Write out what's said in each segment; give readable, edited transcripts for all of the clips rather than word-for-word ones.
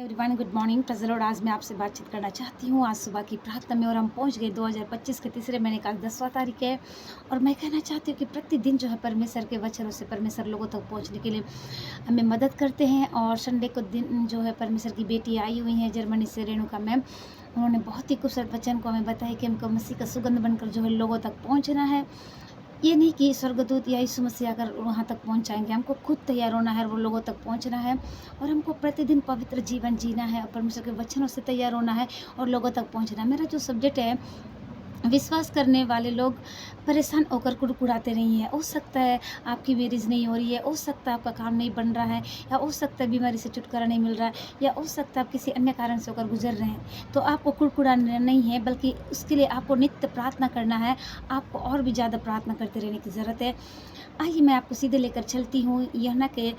Everyone good morning praise the Lord. आज मैं आपसे बातचीत करना चाहती हूँ आज सुबह की प्रार्थना में, और हम पहुँच गए 2025 के तीसरे महीने का 10वां तारीख है। और मैं कहना चाहती हूँ कि प्रतिदिन जो है परमेश्वर के वचनों से परमेश्वर लोगों तक पहुँचने के लिए हमें मदद करते हैं। और संडे को दिन जो है परमेश्वर की बेटी आई हुई हैं जर्मनी से, रेणुका मैम, उन्होंने बहुत ही खूबसूरत वचन को हमें बताया कि हमको मसीह का सुगंध बनकर जो है लोगों तक पहुँचना है। ये नहीं कि स्वर्गदूत या यीशु मसीह अगर वहाँ तक पहुँचाएँगे, हमको खुद तैयार होना है, वो लोगों तक पहुँचना है। और हमको प्रतिदिन पवित्र जीवन जीना है और परमेश्वर के वचनों से तैयार होना है और लोगों तक पहुँचना है। मेरा जो सब्जेक्ट है, विश्वास करने वाले लोग परेशान होकर कुड़कुड़ाते नहीं हैं। हो सकता है आपकी मैरिज नहीं हो रही है, हो सकता है आपका काम नहीं बन रहा है, या हो सकता है बीमारी से छुटकारा नहीं मिल रहा है, या हो सकता है आप किसी अन्य कारण से होकर गुजर रहे हैं। तो आपको कुड़कुड़ाना नहीं है, बल्कि उसके लिए आपको नित्य प्रार्थना करना है। आपको और भी ज़्यादा प्रार्थना करते रहने की ज़रूरत है। आइए मैं आपको सीधे लेकर चलती हूँ यूहन्ना के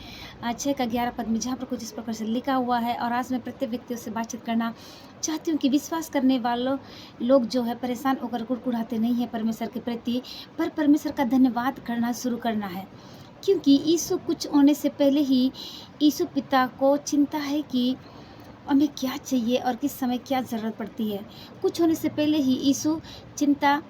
6 का 11 पद में, जहाँ पर कुछ इस प्रकार से लिखा हुआ है। और आज मैं प्रत्येक व्यक्तियों से बातचीत करना चाहती हूँ कि विश्वास करने वालों लोग जो है परेशान होकर कुड़कुड़ाते नहीं हैं परमेश्वर के प्रति, पर परमेश्वर का धन्यवाद करना शुरू करना है। क्योंकि यीशु कुछ होने से पहले ही यीशु पिता को चिंता है कि हमें क्या चाहिए और किस समय क्या ज़रूरत पड़ती है। कुछ होने से पहले ही यीशु चिंता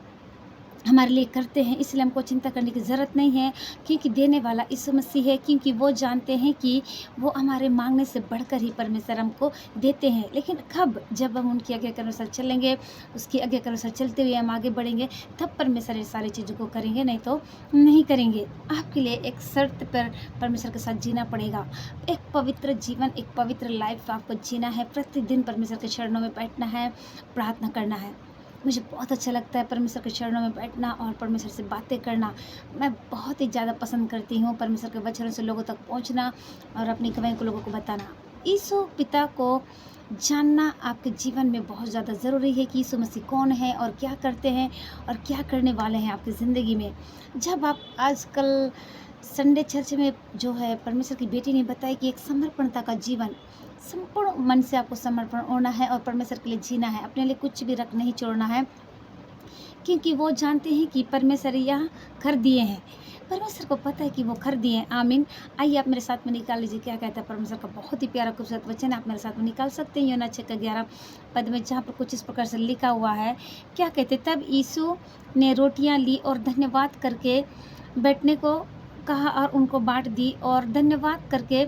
हमारे लिए करते हैं, इसलिए हमको चिंता करने की ज़रूरत नहीं है, क्योंकि देने वाला यीशु मसीह है। क्योंकि वो जानते हैं कि वो हमारे मांगने से बढ़कर ही परमेश्वर हमको देते हैं। लेकिन कब? जब हम उनकी आज्ञा के अनुसार चलेंगे, उसकी आज्ञा के अनुसार चलते हुए हम आगे बढ़ेंगे, तब परमेश्वर ये सारी चीज़ों को करेंगे, नहीं तो नहीं करेंगे। आपके लिए एक शर्त पर परमेश्वर के साथ जीना पड़ेगा। एक पवित्र जीवन, एक पवित्र लाइफ आपको जीना है। प्रतिदिन परमेश्वर के चरणों में बैठना है, प्रार्थना करना है। मुझे बहुत अच्छा लगता है परमेश्वर के चरणों में बैठना और परमेश्वर से बातें करना। मैं बहुत ही ज़्यादा पसंद करती हूँ परमेश्वर के वचनों से लोगों तक पहुँचना और अपनी कमाई को लोगों को बताना। यीशु पिता को जानना आपके जीवन में बहुत ज़्यादा ज़रूरी है कि यीशु मसीह कौन है और क्या करते हैं और क्या करने वाले हैं आपकी ज़िंदगी में। जब आप आजकल संडे चर्च में जो है परमेश्वर की बेटी ने बताया कि एक समर्पणता का जीवन, संपूर्ण मन से आपको समर्पण होना है और परमेश्वर के लिए जीना है, अपने लिए कुछ भी रख नहीं छोड़ना है, क्योंकि वो जानते हैं कि परमेश्वर यहाँ कर दिए हैं। परमेश्वर को पता है कि वो कर दिए हैं। आमीन। आइए आप मेरे साथ में निकाल लीजिए क्या कहता है परमेश्वर का बहुत ही प्यारा खूबसूरत वचन है। आप मेरे साथ में निकाल सकते हैं यूहन्ना 6 का 11 पद में, जहाँ पर कुछ इस प्रकार से लिखा हुआ है। क्या कहते? तब यीशु ने रोटियाँ ली और धन्यवाद करके बैठने को कहा और उनको बांट दी, और धन्यवाद करके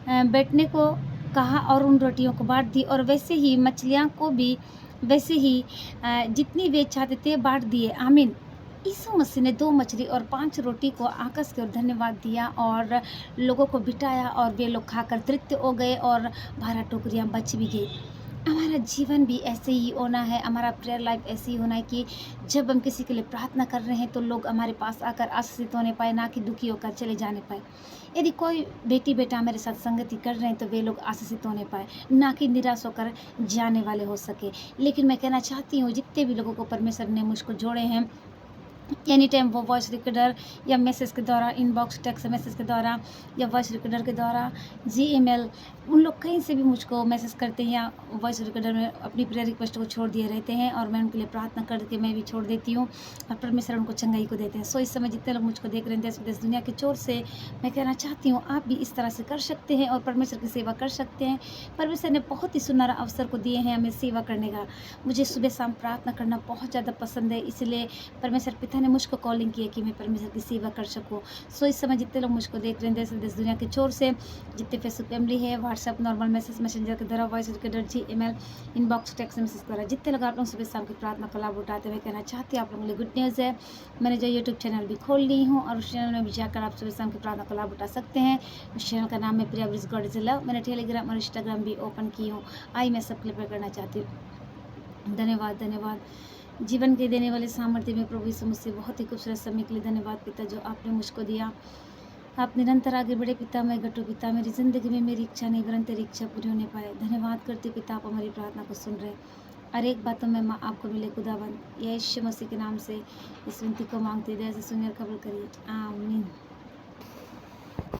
बैठने को कहा और उन रोटियों को बांट दी, और वैसे ही मछलियाँ को भी वैसे ही जितनी वे चाहते थे बांट दिए। आमीन। यीशु मसीह ने 2 मछली और 5 रोटी को आकाश की ओर धन्यवाद दिया और लोगों को बिठाया, और वे लोग खाकर तृप्त हो गए और 12 टोकरियाँ बच भी गई। हमारा जीवन भी ऐसे ही होना है, हमारा प्रेयर लाइफ ऐसे ही होना है कि जब हम किसी के लिए प्रार्थना कर रहे हैं तो लोग हमारे पास आकर आशीषित होने पाए, ना कि दुखी होकर चले जाने पाए। यदि कोई बेटी बेटा मेरे साथ संगति कर रहे हैं तो वे लोग आशीषित होने पाए, ना कि निराश होकर जाने वाले हो सके। लेकिन मैं कहना चाहती हूँ, जितने भी लोगों को परमेश्वर ने मुझको जोड़े हैं, एनी टाइम वो वॉइस रिकॉर्डर या मैसेज के द्वारा, इनबॉक्स टेक्स्ट मैसेज के द्वारा या वॉइस रिकॉर्डर के द्वारा, जीमेल, उन लोग कहीं से भी मुझको मैसेज करते हैं या वॉइस रिकॉर्डर में अपनी प्रेयर रिक्वेस्ट को छोड़ दिए रहते हैं, और मैं उनके लिए प्रार्थना करके मैं भी छोड़ देती हूँ और परमेश्वर उनको चंगाई को देते हैं। सो इस समय जितने लोग मुझको देख रहे हैं देश विदेश दुनिया के चोर से, मैं कहना चाहती हूँ आप भी इस तरह से कर सकते हैं और परमेश्वर की सेवा कर सकते हैं। परमेश्वर ने बहुत ही सुनहरा अवसर को दिए हैं हमें सेवा करने का। मुझे सुबह शाम प्रार्थना करना बहुत ज़्यादा पसंद है, इसलिए परमेश्वर पिता ने मुझको कॉलिंग किया कि मैं परमेश्वर की सेवा कर सकूं। सो इस समय जितने लोग मुझको देख रहे हैं देश विदेश दुनिया के छोर से, जितने फेसबुक फैमिली है, व्हाट्सएप नॉर्मल मैसेज मैसेंजर के द्वारा, voice recorder, Gmail, inbox text message के द्वारा, जितने लोग आप लोग सुबह शाम की प्रार्थना का लाभ उठाते हुए, कहना चाहती हूँ आप लोगों के लिए गुड न्यूज़ है। मैंने जो यूट्यूब चैनल भी खोल ली हूँ और उस चैनल में भी जाकर आप सुबह शाम की प्रार्थना का लाभ उठा सकते हैं। उस चैनल का नाम है प्रिया ब्रिज गॉड इज लव। मैंने टेलीग्राम और इंस्टाग्राम भी ओपन की हूँ। आई मैं सबके लिए प्रे करना चाहती हूँ। धन्यवाद धन्यवाद जीवन के देने वाले सामर्थ्य में प्रभु यीशु मसीह, बहुत ही खूबसूरत समय के लिए धन्यवाद पिता जो आपने मुझको दिया। आप निरंतर आगे बढ़े पिता, मैं घटू पिता, मेरी ज़िंदगी में मेरी इच्छा नहीं वरन तेरी इच्छा पूरी होने पाए। धन्यवाद करती पिता, आप हमारी प्रार्थना को सुन रहे। हर एक बातों में माँ आपको मिले खुदाबंद, यीशु मसीह के नाम से इस विनती को मांगते, दया से सुनिए और कबूल करिए। आमीन।